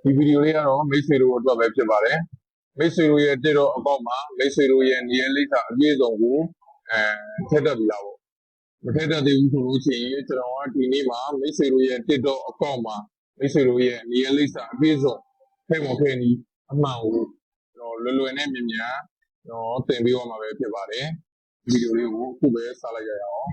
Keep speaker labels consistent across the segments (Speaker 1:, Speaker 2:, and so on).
Speaker 1: ဒီဗီဒီယိုလေးကတော့မိတ်ဆွေတို့အတွက်ပဲဖြစ်ပါတယ်မိတ်ဆွေတို့ရဲ့တစ်တော့အကောင့်မှာမိတ်ဆွေတို့ရဲ့နေရာလိပ်စာအပြည့်အစုံကိုထည့်တတ်ပြီလားပေါ့မထည့်တတ်သေးဘူးဆိုလို့ရှိရင်ကျွန်တော်ကဒီနေ့မှာမိတ်ဆွေတို့ရဲ့တစ်တော့အကောင့်မှာမိတ်ဆွေတို့ရဲ့နေရာလိပ်စာအပြည့်အစုံထည့်မထည့်နီးအမှန်ကိုကျွန်တော်လွယ်နဲ့မြန်မြန်ကျွန်တော်သင်ပေးသွားမှာပဲဖြစ်ပါတယ်ဗီဒီယိုလေးကိုအခုပဲစလိုက်ကြရအောင်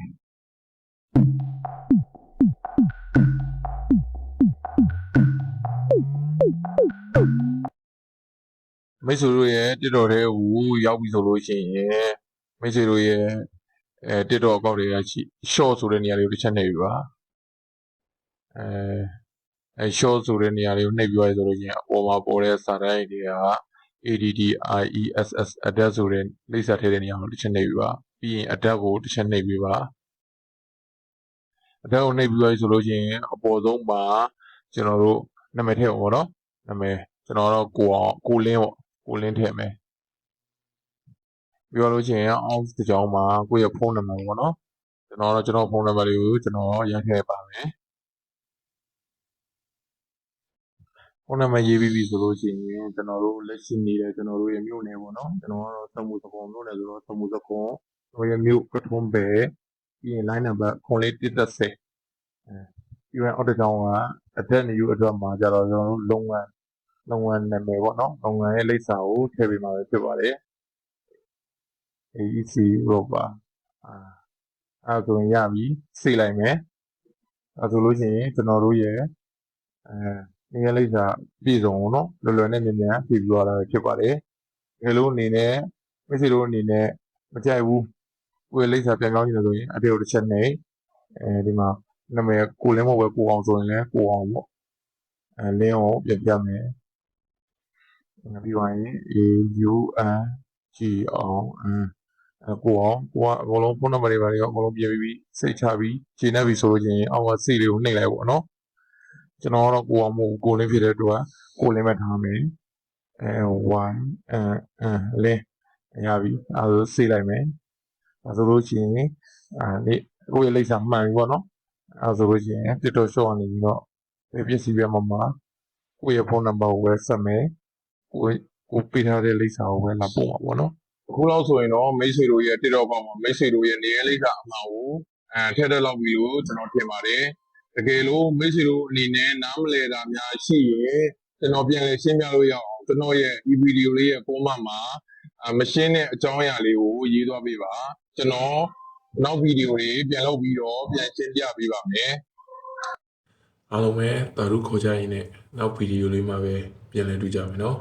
Speaker 1: မိတ်ဆွေတို့ရဲ့တစ်တော်ထဲကိုရောက်ပြီဆိုလို့ရှိရင်မိတ်ဆွေတို့ရဲ့တစ်တော်အကောင့်တွေကရှိ short ဆိုတဲ့နေရာလေးကိုတစ်ချက်နှိပ်ပြီးပါshort ဆိုတဲ့နေရာလေးကိုနှိပ်ပြီးသွားဆိုလို့ရှိရင်အပေါ်မှာပေါ်တဲ့စာတိုင်းတွေက ADDIESS adapt ဆိုတဲ့လိပ်စာထည့်တဲ့နေရာကိုတစ်ချက်နှိပ်ပြီးပါပြီးရင် adapt ကိုတစ်ချက်နှိပ်ပြီးပါ adapt ကိုနှိပ်ပြီးသွားဆိုလို့ရှိရင်အပေါ်ဆုံးမှာကျွန်တော်တို့နာမည်ထည့်အောင်ပေါ့နော်နာမည်ကျွန်တော်တော့ကိုလင်းပေါ့ကိုလင်းထည့်မယ်ပြောလို့ရှိရင်အောက်တစ်ကြောင်းမှာကိုယ့်ရဲ့ဖုန်းနံပါတ်ပေါ့နော်ကျွန်တော်ဖုန်းနံပါတ်လေးကိုကျွန်တော်ရိုက်ထည့်ပါမယ်ဖုန်းနံပါတ်ရေးပြီးပြီဆိုလို့ရှိရင်ကျွန်တော်တို့လက်ရှိနေတဲ့ကျွန်တော်တို့ရဲ့မြို့နယ်ပေါ့နော်ကျွန်တော်ကတော့သမှုစကုံမြို့နယ်ဆိုတော့သမှုစကုံတို့ရဲ့မြို့ကထွန်းပဲပြီးရင် line number 0130ပြီးရင်အောက်တစ်ကြောင်းကအတက်နေယူအတွက်မှာကြတော့ကျွန်တော်တို့လုပ်ငန်းနာမည်ပေါ့နော်လုပ်ငန်းရဲ့လိပ်စာကိုထည့်ပေးမှာပဲဖြစ်ပါတယ် AEC ရောပါအဲ့ဒါဆိုရင်ရပြီစိတ်လိုက်မယ်အဲ့ဆိုလို့ရှိရင်ကျွန်တော်တို့ရဲ့နေရာလိပ်စာပြည်စုံပေါ့နော်လွယ်နဲ့မြန်မြန်ပြပြီးသွားတာဖြစ်ပါတယ်ဒီလိုအနေနဲ့မိတ်ဆွေတို့အနေနဲ့မကြိုက်ဘူးကိုယ်လိပ်စာပြန်ပြောင်းနေလို့ဆိုရင်အတေကိုတစ်ချက်နဲ့ဒီမှာနာမည်ကိုလင်းမဟုတ်ပဲကိုအောင်ဆိုရင်လည်းကိုအောင်ပေါ့လင်းကိုပြန်ပြမယ်ပြီးသွားရင် AUNGON ကိုအောင်အကုန်လုံးဖုန်းနံပါတ်တွေပါတွေအကုန်လုံးပြင်ပြီးစိတ်ချပြီးခြေနှက်ပြီးဆိုလို့ချင်းအောက်ကစိတ်လေးကိုနှိပ်လိုက်ပေါ့နော်ကျွန်တော်ကတော့ကိုအောင်မို့ကိုလင်းဖြစ်တဲ့အတွက်ကိုလင်းမဲ့ထားမယ်လင်းရပြီအဲဒါစိတ်လိုက်မယ်အဲဆိုလို့ချင်းဒီကိုရဲ့လိပ်စာမှန်ပြီပေါ့နော်အဲဆိုလို့ချင်းတစ်တော့ရှော့နေပြီးတော့ပစ္စည်းပြမှာကိုရဲ့ဖုန်းနံပါတ်ကိုပဲဆက်မယ်ကိုပေးထားတဲ့လိပ်စာကိုပဲလာပို့မှာပေါ့နော်အခုလောက်ဆိုရင်တော့မိတ်ဆွေတို့ရဲ့တစ်တော့ပေါက်မှာမိတ်ဆွေတို့ရဲ့နေရာလိပ်စာအမှန်ကိုထည့်တဲ့လောက်ပြီလို့ကျွန်တော်ထင်ပါတယ်တကယ်လို့မိတ်ဆွေတို့အနေနဲ့နားမလည်တာများရှိရင်ကျွန်တော်ပြန်လည်ရှင်းပြလို့ရအောင်ကျွန်တော်ရဲ့ဒီဗီဒီယိုလေးရဲ့ comment မှာမရှင်းတဲ့အကြောင်းအရာလေးကိုရေးသွားပေးပါကျွန်တော်နောက်ဗီဒီယိုတွေပြန်လုပ်ပြီးတော့ပြန်ရှင်းပြပေးပါမယ်အားလုံးပဲတာရုခေါ်ကြရင်လည်းနောက်ဗီဒီယိုလေးမှာပဲပြန်လည်တွေ့ကြမယ်နော်